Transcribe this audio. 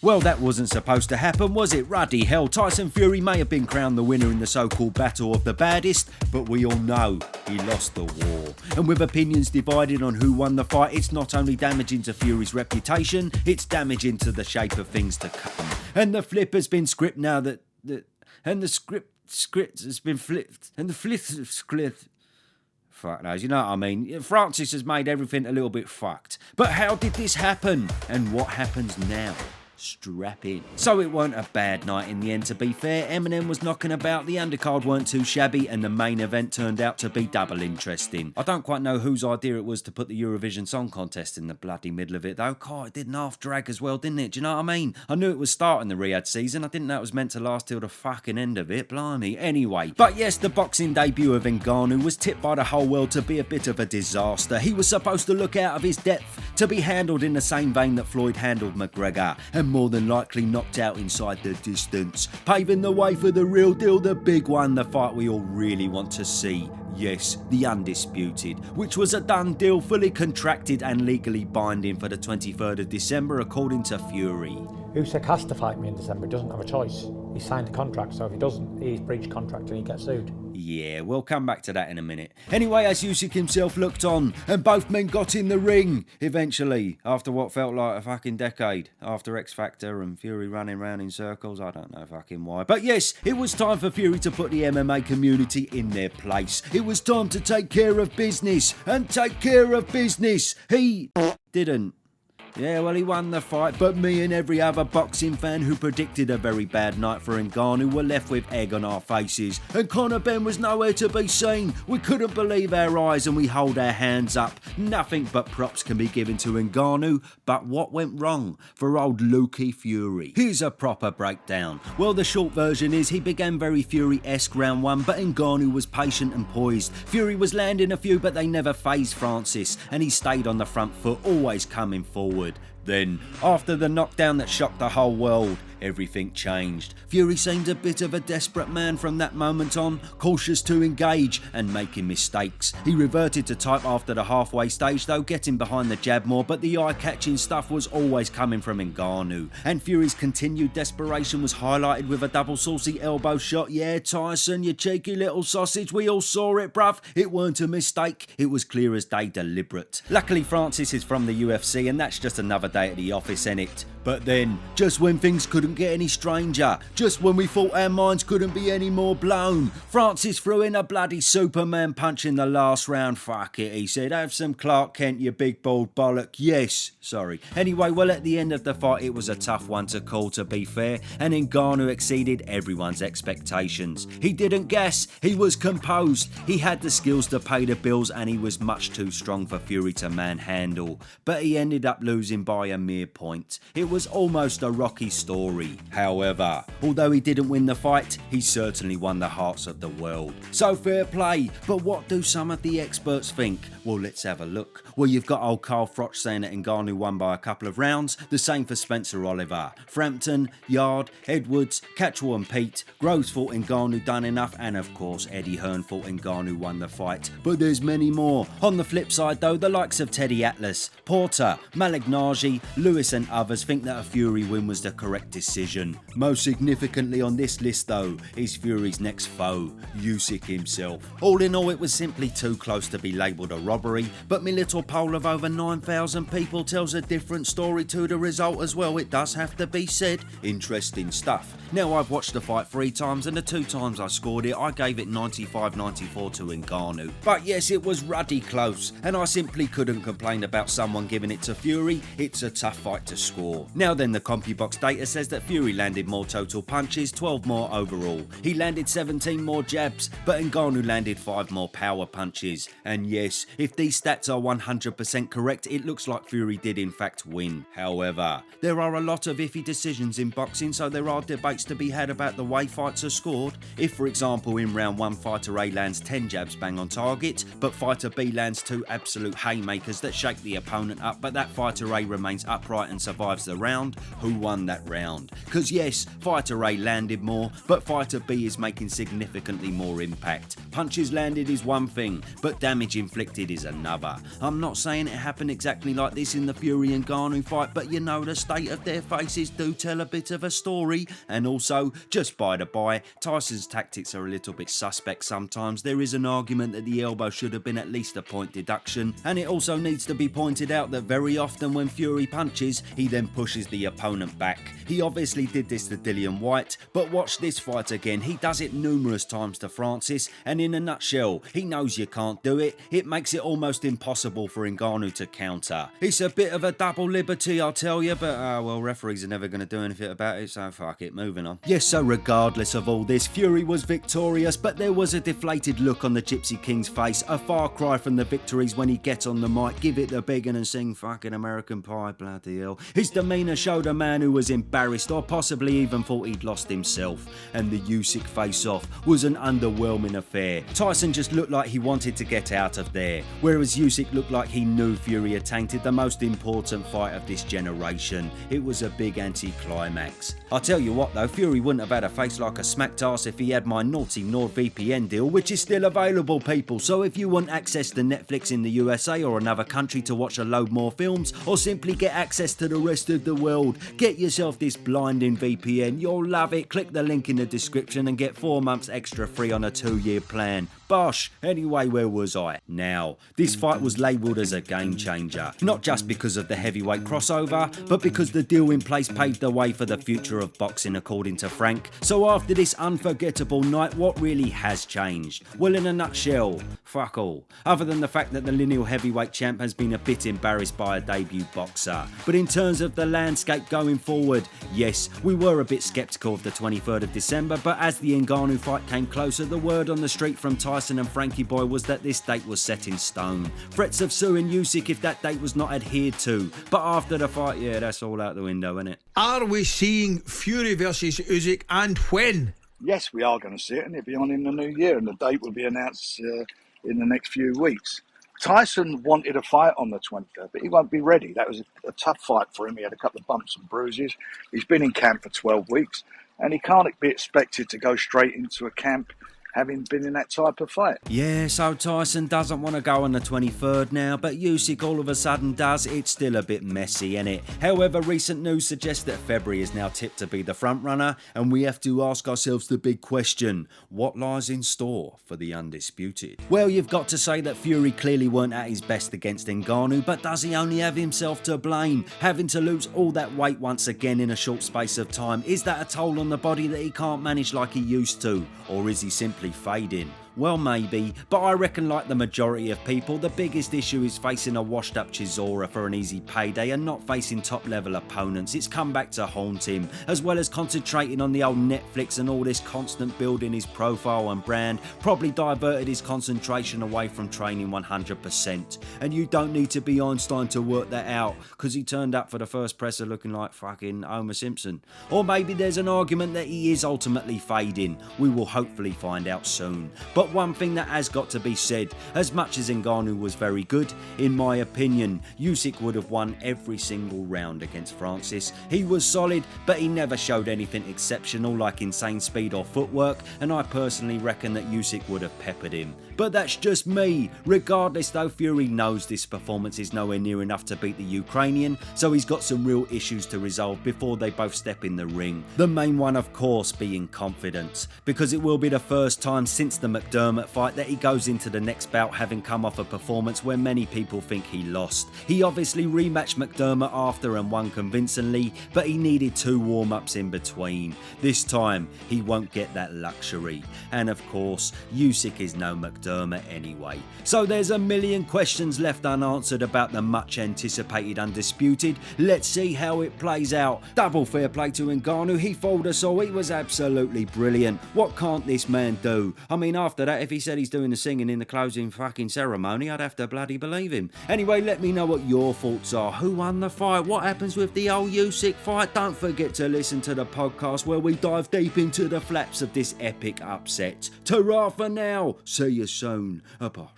Well, that wasn't supposed to happen, was it? Ruddy hell, Tyson Fury may have been crowned the winner in the so-called Battle of the Baddest, but we all know he lost the war. And with opinions divided on who won the fight, it's not only damaging to Fury's reputation, it's damaging to the shape of things to come. And the flip has been script now that... And the script has been flipped. And the flip script... Fuck knows, you know what I mean? Francis has made everything a little bit fucked. But how did this happen? And what happens now? Strap in. So it weren't a bad night in the end, to be fair. Eminem was knocking about, the undercard weren't too shabby, and the main event turned out to be double interesting. I don't quite know whose idea it was to put the Eurovision Song Contest in the bloody middle of it though. God, it did an half drag as well, didn't it? Do you know what I mean? I knew it was starting the Riyadh season. I didn't know it was meant to last till the fucking end of it. Blimey. Anyway. But yes, the boxing debut of Ngannou was tipped by the whole world to be a bit of a disaster. He was supposed to look out of his depth, to be handled in the same vein that Floyd handled McGregor, and more than likely knocked out inside the distance, paving the way for the real deal, the big one, the fight we all really want to see. Yes, the Undisputed, which was a done deal, fully contracted and legally binding for the 23rd of December according to Fury. Usyk has to fight me in December, he doesn't have a choice. He signed a contract, so if he doesn't, he's breached contract and he gets sued. Yeah, we'll come back to that in a minute. Anyway, as Usyk himself looked on, and both men got in the ring, eventually, after what felt like a fucking decade, after X Factor and Fury running round in circles, I don't know fucking why. But yes, it was time for Fury to put the MMA community in their place. It was time to take care of business, and take care of business. He didn't. Yeah, well, he won the fight, but me and every other boxing fan who predicted a very bad night for Ngannou were left with egg on our faces, and Conor Benn was nowhere to be seen. We couldn't believe our eyes and we hold our hands up. Nothing but props can be given to Ngannou, but what went wrong for old Lukey Fury? Here's a proper breakdown. Well, the short version is he began very Fury-esque round one, but Ngannou was patient and poised. Fury was landing a few, but they never fazed Francis, and he stayed on the front foot, always coming forward. Then, after the knockdown that shocked the whole world, everything changed. Fury seemed a bit of a desperate man from that moment on, cautious to engage and making mistakes. He reverted to type after the halfway stage though, getting behind the jab more, but the eye-catching stuff was always coming from Ngannou. And Fury's continued desperation was highlighted with a double saucy elbow shot. Yeah, Tyson, you cheeky little sausage, we all saw it, bruv. It weren't a mistake, it was clear as day deliberate. Luckily Francis is from the UFC and that's just another day at the office, innit? But then, just when things couldn't get any stranger, just when we thought our minds couldn't be any more blown, Francis threw in a bloody Superman punch in the last round. Fuck it, he said. Have some Clark Kent, you big bald bollock. Yes, sorry. Anyway, well, at the end of the fight, it was a tough one to call, to be fair, and Ngannou exceeded everyone's expectations. He didn't gas, he was composed, he had the skills to pay the bills, and he was much too strong for Fury to manhandle. But he ended up losing by a mere point. It was almost a Rocky story. However, although he didn't win the fight, he certainly won the hearts of the world. So fair play, but what do some of the experts think? Well, let's have a look. Well, you've got old Carl Froch saying that Ngannou won by a couple of rounds, the same for Spencer Oliver. Frampton, Yard, Edwards, Catchwell and Pete, Groves thought Ngannou done enough, and of course Eddie Hearn thought Ngannou won the fight. But there's many more. On the flip side though, the likes of Teddy Atlas, Porter, Malik Nagy, Lewis and others think that a Fury win was the correct decision. Most significantly on this list though is Fury's next foe, Usyk himself. All in all, it was simply too close to be labelled a robbery, but my little poll of over 9,000 people tells a different story to the result as well, it does have to be said. Interesting stuff. Now, I've watched the fight 3 times, and the 2 times I scored it, I gave it 95-94 to Ngannou. But yes, it was ruddy close, and I simply couldn't complain about someone giving it to Fury. It's a tough fight to score. Now then, the CompuBox data says that Fury landed more total punches, 12 more overall. He landed 17 more jabs, but Ngannou landed 5 more power punches. And yes, if these stats are 100% correct, it looks like Fury did in fact win. However, there are a lot of iffy decisions in boxing, so there are debates to be had about the way fights are scored. If, for example, in round 1 fighter A lands 10 jabs bang on target, but fighter B lands 2 absolute haymakers that shake the opponent up, but that fighter A remains upright and survives the round, who won that round. Cause yes, fighter A landed more, but fighter B is making significantly more impact. Punches landed is one thing, but damage inflicted is another. I'm not saying it happened exactly like this in the Fury and Ngannou fight, but you know the state of their faces do tell a bit of a story. And also, just by the by, Tyson's tactics are a little bit suspect sometimes. There is an argument that the elbow should have been at least a point deduction, and it also needs to be pointed out that very often when Fury punches, he then pushes the opponent back. He obviously did this to Dillian Whyte, but watch this fight again. He does it numerous times to Francis, and in a nutshell, he knows you can't do it. It makes it almost impossible for Ngannou to counter. It's a bit of a double liberty, I'll tell you, but well, referees are never going to do anything about it, so fuck it, moving on. Yes, so regardless of all this, Fury was victorious, but there was a deflated look on the Gypsy King's face, a far cry from the victories when he gets on the mic, give it the big and sing fucking American Pie, bloody hell. His demeanor showed a man who was embarrassed or possibly even thought he'd lost himself, and the Usyk face-off was an underwhelming affair. Tyson just looked like he wanted to get out of there, whereas Usyk looked like he knew Fury had tainted the most important fight of this generation. It was a big anti-climax. I'll tell you what though, Fury wouldn't have had a face like a smacked arse if he had my naughty NordVPN deal, which is still available, people. So if you want access to Netflix in the USA or another country to watch a load more films, or simply get access to the rest of the world, get yourself this blinding VPN. You'll love it. Click the link in the description and get 4 months extra free on a 2-year plan. Bosh. Anyway, where was I? Now, this fight was labelled as a game changer, not just because of the heavyweight crossover, but because the deal in place paved the way for the future of boxing, according to Frank. So after this unforgettable night, what really has changed? Well, in a nutshell, fuck all. Other than the fact that the lineal heavyweight champ has been a bit embarrassed by a debut boxer. But in terms of the landscape going forward, yes, we were a bit sceptical of the 23rd of December, but as the Ngannou fight came closer, the word on the street from Tyson and Frankie Boy was that this date was set in stone. Threats of suing Usyk if that date was not adhered to. But after the fight, yeah, that's all out the window, isn't it? Are we seeing Fury versus Usyk, and when? Yes, we are going to see it, and it'll be on in the new year, and the date will be announced in the next few weeks. Tyson wanted a fight on the 23rd, but he won't be ready. That was a tough fight for him. He had a couple of bumps and bruises. He's been in camp for 12 weeks, and he can't be expected to go straight into a camp having been in that type of fight. Yeah, so Tyson doesn't want to go on the 23rd now, but Usyk all of a sudden does. It's still a bit messy, innit? However, recent news suggests that February is now tipped to be the front runner, and we have to ask ourselves the big question: what lies in store for the undisputed? Well, you've got to say that Fury clearly weren't at his best against Ngannou, but does he only have himself to blame? Having to lose all that weight once again in a short space of time, is that a toll on the body that he can't manage like he used to? Or is he simply fading? Well, maybe, but I reckon like the majority of people, the biggest issue is facing a washed up Chisora for an easy payday and not facing top level opponents. It's come back to haunt him, as well as concentrating on the old Netflix, and all this constant building his profile and brand probably diverted his concentration away from training 100%. And you don't need to be Einstein to work that out, because he turned up for the first presser looking like fucking Homer Simpson. Or maybe there's an argument that he is ultimately fading. We will hopefully find out soon. But one thing that has got to be said, as much as Ngannou was very good, in my opinion, Usyk would have won every single round against Francis. He was solid, but he never showed anything exceptional like insane speed or footwork, and I personally reckon that Usyk would have peppered him. But that's just me. Regardless though, Fury knows this performance is nowhere near enough to beat the Ukrainian, so he's got some real issues to resolve before they both step in the ring. The main one, of course, being confidence, because it will be the first time since the McDermott fight that he goes into the next bout having come off a performance where many people think he lost. He obviously rematched McDermott after and won convincingly, but he needed 2 warm-ups in between. This time, he won't get that luxury. And of course, Usyk is no McDermott anyway. So there's a million questions left unanswered about the much anticipated undisputed. Let's see how it plays out. Double fair play to Ngannou. He fooled us all. He was absolutely brilliant. What can't this man do? I mean, after that, if he said he's doing the singing in the closing fucking ceremony, I'd have to bloody believe him. Anyway, let me know what your thoughts are. Who won the fight? What happens with the old Usyk fight? Don't forget to listen to the podcast where we dive deep into the flaps of this epic upset. Ta-ra for now. See you soon. A posh.